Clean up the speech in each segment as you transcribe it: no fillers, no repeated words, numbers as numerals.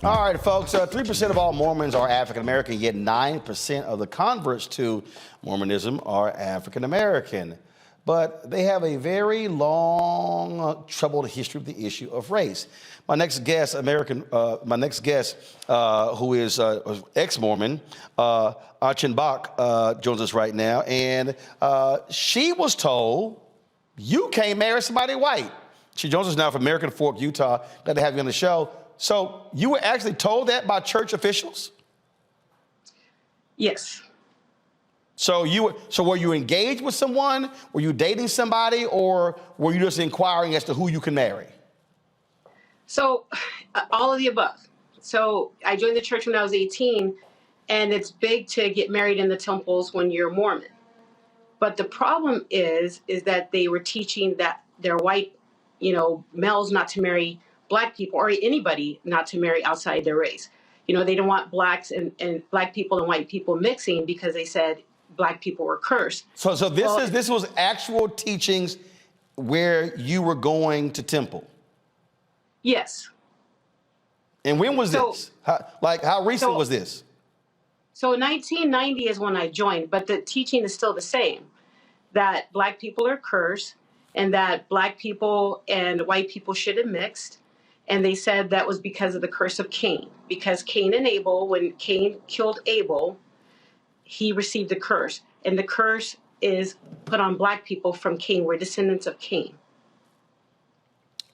All right, folks, 3% of all Mormons are African American, yet 9% of the converts to Mormonism are African American. But they have a very long, troubled history with the issue of race. My next guest, who is ex-Mormon, Achenbach, joins us right now, and she was told you can't marry somebody white. She joins us now from American Fork, Utah. Glad to have you on the show. So you were actually told that by church officials? Yes. So were you engaged with someone? Were you dating somebody, or were you just inquiring as to who you can marry? So all of the above. So I joined the church when I was 18, and it's big to get married in the temples when you're Mormon. But the problem is that they were teaching that they're white, males not to marry black people, or anybody not to marry outside their race. They didn't want blacks and black people and white people mixing because they said black people were cursed. So this was actual teachings where you were going to temple? Yes. And when was this? How recent was this? So 1990 is when I joined, but the teaching is still the same, that black people are cursed and that black people and white people should have mixed. And they said that was because of the curse of Cain, because Cain and Abel, when Cain killed Abel, he received the curse. And the curse is put on black people from Cain. We're descendants of Cain.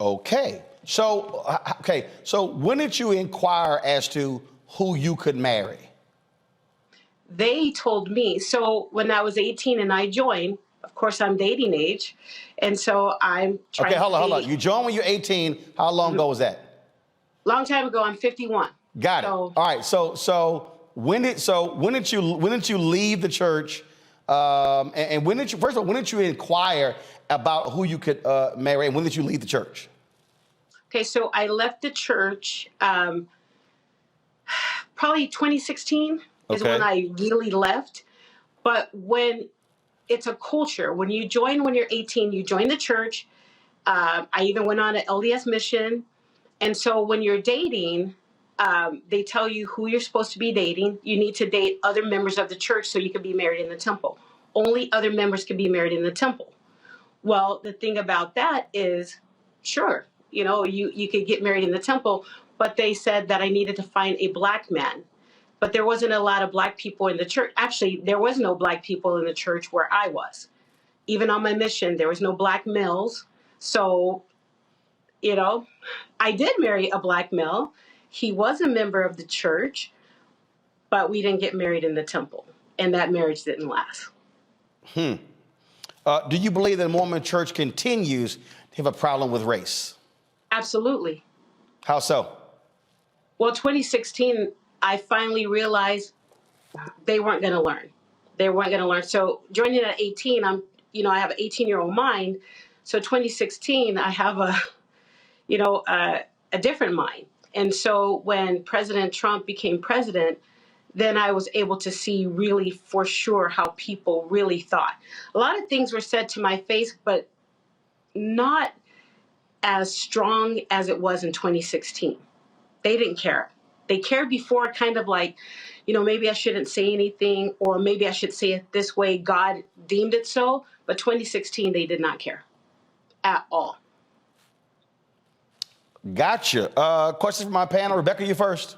Okay. So when did you inquire as to who you could marry? They told me. So when I was 18 and I joined, of course, I'm dating age. And so I'm trying to. Okay, hold on. You joined when you're 18. How long ago was that? Long time ago. I'm 51. Got it. All right. So when did you leave the church? And when did you inquire about who you could marry? And when did you leave the church? Okay, so I left the church probably 2016 is when I really left. But when it's a culture, when you join when you're 18, you join the church. I even went on an LDS mission. And so when you're dating, they tell you who you're supposed to be dating. You need to date other members of the church so you can be married in the temple. Only other members can be married in the temple. Well, the thing about that is, sure, you could get married in the temple, but they said that I needed to find a black man. But there wasn't a lot of black people in the church. Actually, there was no black people in the church where I was. Even on my mission, there was no black males. So, I did marry a black male. He was a member of the church, but we didn't get married in the temple. And that marriage didn't last. Do you believe that the Mormon Church continues to have a problem with race? Absolutely. How so? Well, 2016, I finally realized they weren't going to learn. They weren't going to learn. So joining at 18, I have an 18-year-old mind. So 2016, I have a different mind. And so when President Trump became president, then I was able to see really for sure how people really thought. A lot of things were said to my face, but not as strong as it was in 2016. They didn't care. They cared before, kind of like, maybe I shouldn't say anything, or maybe I should say it this way. God deemed it so. But 2016, they did not care at all. Gotcha. Question for my panel. Rebecca, you first.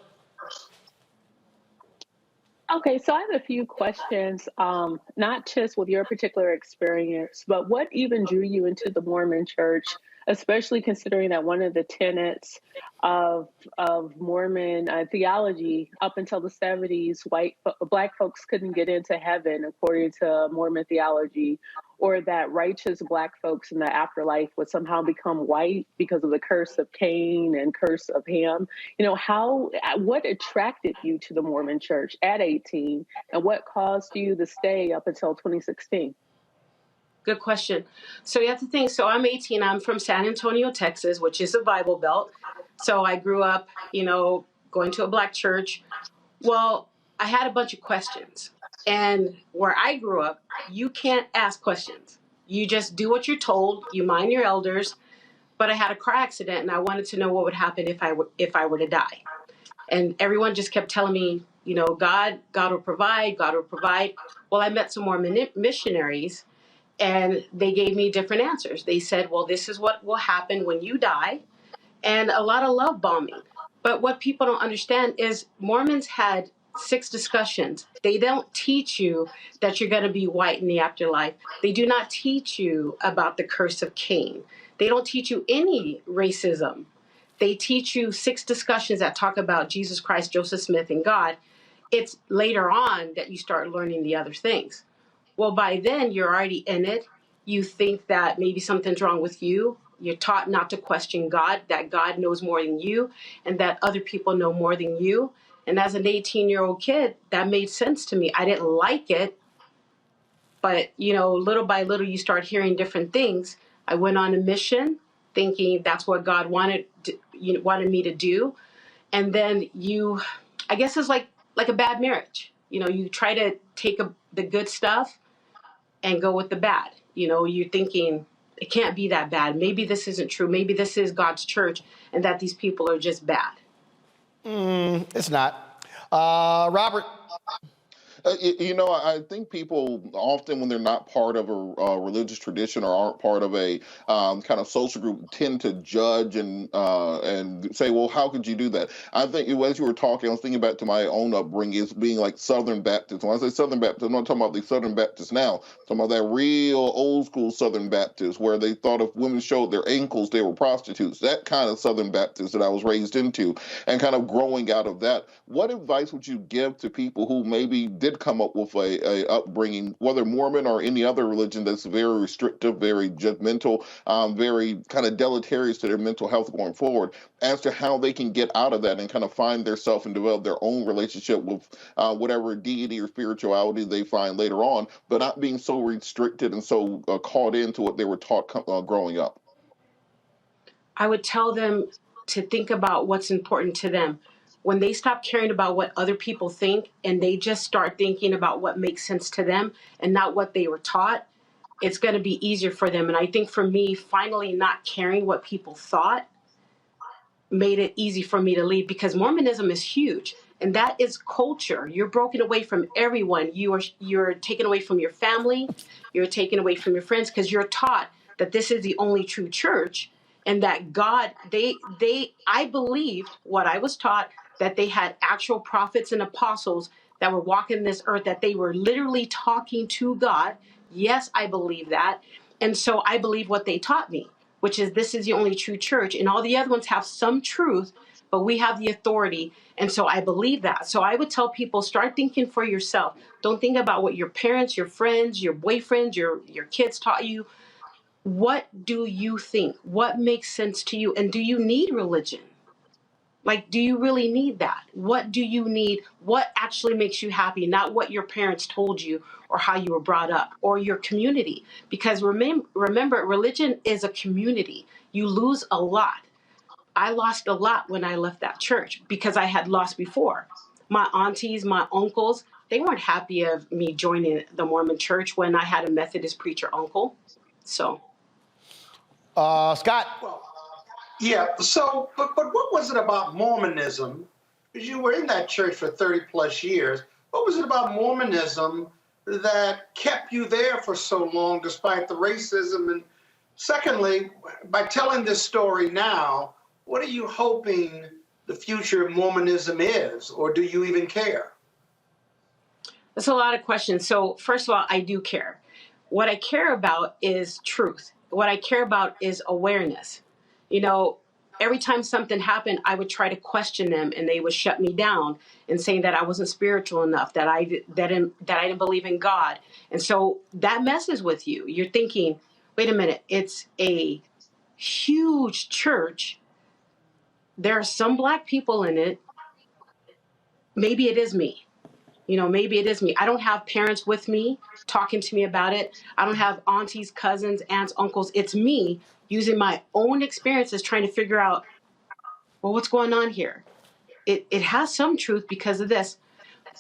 Okay, so I have a few questions, not just with your particular experience, but what even drew you into the Mormon Church, especially considering that one of the tenets of Mormon theology up until the 70s, black folks couldn't get into heaven according to Mormon theology, or that righteous black folks in the afterlife would somehow become white because of the curse of Cain and curse of Ham. What attracted you to the Mormon Church at 18, and what caused you to stay up until 2016? Good question. So you have to think, so I'm 18, I'm from San Antonio, Texas, which is a Bible Belt. So I grew up, going to a black church. Well, I had a bunch of questions. And where I grew up, you can't ask questions. You just do what you're told. You mind your elders. But I had a car accident, and I wanted to know what would happen if I were to die. And everyone just kept telling me, God will provide, God will provide. Well, I met some more missionaries, and they gave me different answers. They said, well, this is what will happen when you die, and a lot of love bombing. But what people don't understand is Mormons had 6 discussions. They don't teach you that you're going to be white in the afterlife. They do not teach you about the curse of Cain. They don't teach you any racism. They teach you 6 discussions that talk about Jesus Christ, Joseph Smith, and God. It's later on that you start learning the other things. Well, by then you're already in it. You think that maybe something's wrong with you. You're taught not to question God, that God knows more than you, and that other people know more than you. And as an 18-year-old kid, that made sense to me. I didn't like it, but little by little, you start hearing different things. I went on a mission, thinking that's what God wanted me to do, and then I guess it's like a bad marriage. You try to take the good stuff and go with the bad. You're thinking it can't be that bad. Maybe this isn't true. Maybe this is God's church, and that these people are just bad. It's not. Robert. I think people often, when they're not part of a religious tradition or aren't part of a kind of social group, tend to judge and say, "Well, how could you do that?" I think as you were talking, I was thinking back to my own upbringing as being like Southern Baptist. When I say Southern Baptist, I'm not talking about the Southern Baptist now. I'm talking about that real old school Southern Baptist, where they thought if women showed their ankles, they were prostitutes. That kind of Southern Baptist that I was raised into, and kind of growing out of that. What advice would you give to people who maybe did come up with a upbringing, whether Mormon or any other religion, that's very restrictive, very judgmental, very kind of deleterious to their mental health going forward, as to how they can get out of that and kind of find their self and develop their own relationship with whatever deity or spirituality they find later on, but not being so restricted and so caught into what they were taught growing up? I would tell them to think about what's important to them. When they stop caring about what other people think and they just start thinking about what makes sense to them and not what they were taught, it's going to be easier for them. And I think for me, finally not caring what people thought made it easy for me to leave, because Mormonism is huge, and that is culture. You're broken away from everyone. You're taken away from your family. You're taken away from your friends, because you're taught that this is the only true church, and that God, I believed what I was taught, that they had actual prophets and apostles that were walking this earth, that they were literally talking to God. Yes, I believe that. And so I believe what they taught me, which is this is the only true church, and all the other ones have some truth, but we have the authority. And so I believe that. So I would tell people, start thinking for yourself. Don't think about what your parents, your friends, your boyfriends, your kids taught you. What do you think? What makes sense to you? And do you need religion? Like, do you really need that? What do you need? What actually makes you happy? Not what your parents told you or how you were brought up or your community. Because remember, religion is a community. You lose a lot. I lost a lot when I left that church because I had lost before. My aunties, my uncles, they weren't happy of me joining the Mormon Church when I had a Methodist preacher uncle. So, Scott. Yeah. So, but what was it about Mormonism? Because you were in that church for 30 plus years. What was it about Mormonism that kept you there for so long, despite the racism? And secondly, by telling this story now, what are you hoping the future of Mormonism is, or do you even care? that's a lot of questions. So, first of all, I do care. What I care about is truth. What I care about is awareness. Every time something happened, I would try to question them, and they would shut me down and saying that I wasn't spiritual enough, that I didn't believe in God. And so that messes with you. You're thinking, wait a minute, it's a huge church. There are some Black people in it. Maybe it is me. Maybe it is me. I don't have parents with me talking to me about it. I don't have aunties, cousins, aunts, uncles. It's me using my own experiences trying to figure out, well, what's going on here? It has some truth because of this.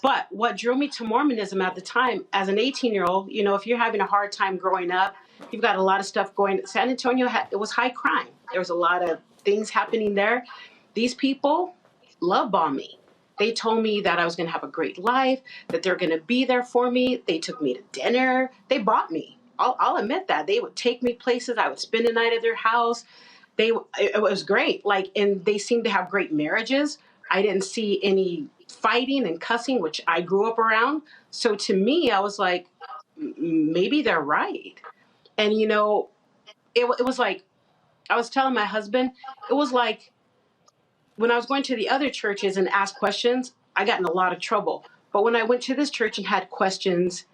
But what drew me to Mormonism at the time, as an 18-year-old, if you're having a hard time growing up, you've got a lot of stuff going. San Antonio, it was high crime. There was a lot of things happening there. These people, love bombed me. They told me that I was going to have a great life, that they're going to be there for me. They took me to dinner. They bought me. I'll admit that. They would take me places. I would spend a night at their house. It was great. Like, and they seemed to have great marriages. I didn't see any fighting and cussing, which I grew up around. So to me, I was like, maybe they're right. And, you know, it was like, I was telling my husband, it was like when I was going to the other churches and asked questions, I got in a lot of trouble. But when I went to this church and had questions,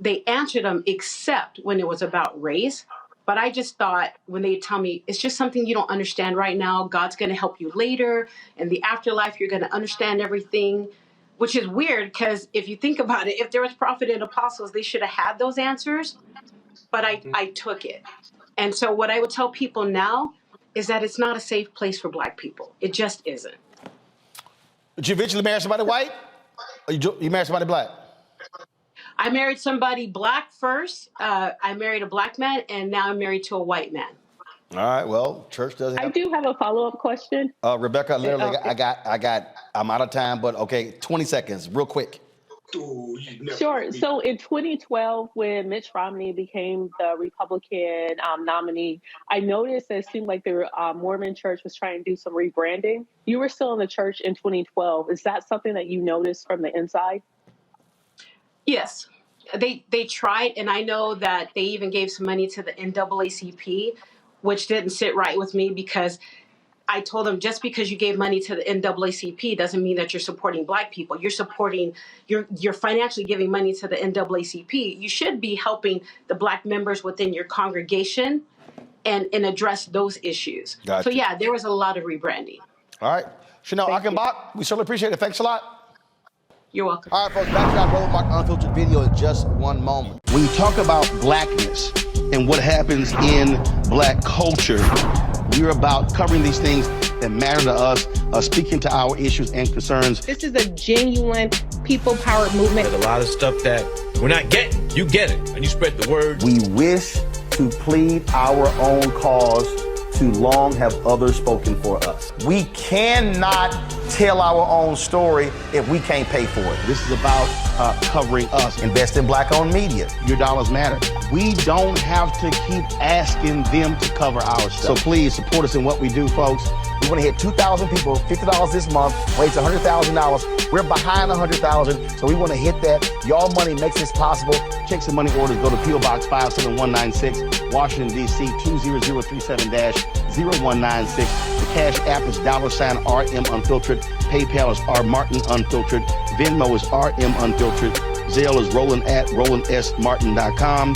they answered them, except when it was about race. But I just thought when they tell me it's just something you don't understand right now, God's going to help you later. In the afterlife, you're going to understand everything, which is weird because if you think about it, if there was prophet and apostles, they should have had those answers. But I took it. And so what I would tell people now is that it's not a safe place for Black people. It just isn't. Did you eventually marry somebody white? Or you married somebody Black? I married somebody Black first. I married a Black man, and now I'm married to a white man. All right. Well, church doesn't have. I do have a follow-up question. Rebecca, literally, Okay. I'm out of time, but okay, 20 seconds, real quick. Sure. So in 2012, when Mitch Romney became the Republican nominee, I noticed that it seemed like the Mormon Church was trying to do some rebranding. You were still in the church in 2012. Is that something that you noticed from the inside? Yes, they tried, and I know that they even gave some money to the NAACP, which didn't sit right with me because I told them just because you gave money to the NAACP doesn't mean that you're supporting Black people. You're financially giving money to the NAACP. You should be helping the Black members within your congregation and address those issues. Gotcha. So yeah, there was a lot of rebranding. All right. Channel Achenbach, we certainly appreciate it. Thanks a lot. You're welcome. All right, folks, back to our Roland Martin Unfiltered video in just one moment. When you talk about Blackness and what happens in Black culture, we're about covering these things that matter to us, speaking to our issues and concerns. This is a genuine people-powered movement. There's a lot of stuff that we're not getting. You get it, and you spread the word. We wish to plead our own cause. Too long have others spoken for us. We cannot tell our own story if we can't pay for it. This is about covering us. Invest in Black-owned media. Your dollars matter. We don't have to keep asking them to cover our stuff. So please support us in what we do, folks. We want to hit 2,000 people, $50 this month, raise $100,000. We're behind 100,000, so we want to hit that. Y'all money makes this possible. Check some money orders. Go to P.O. Box 57196, Washington, D.C. 20037-0196. The Cash App is $RM Unfiltered. PayPal is R Martin Unfiltered. Venmo is RM Unfiltered. Zelle is Roland@RolandSMartin.com.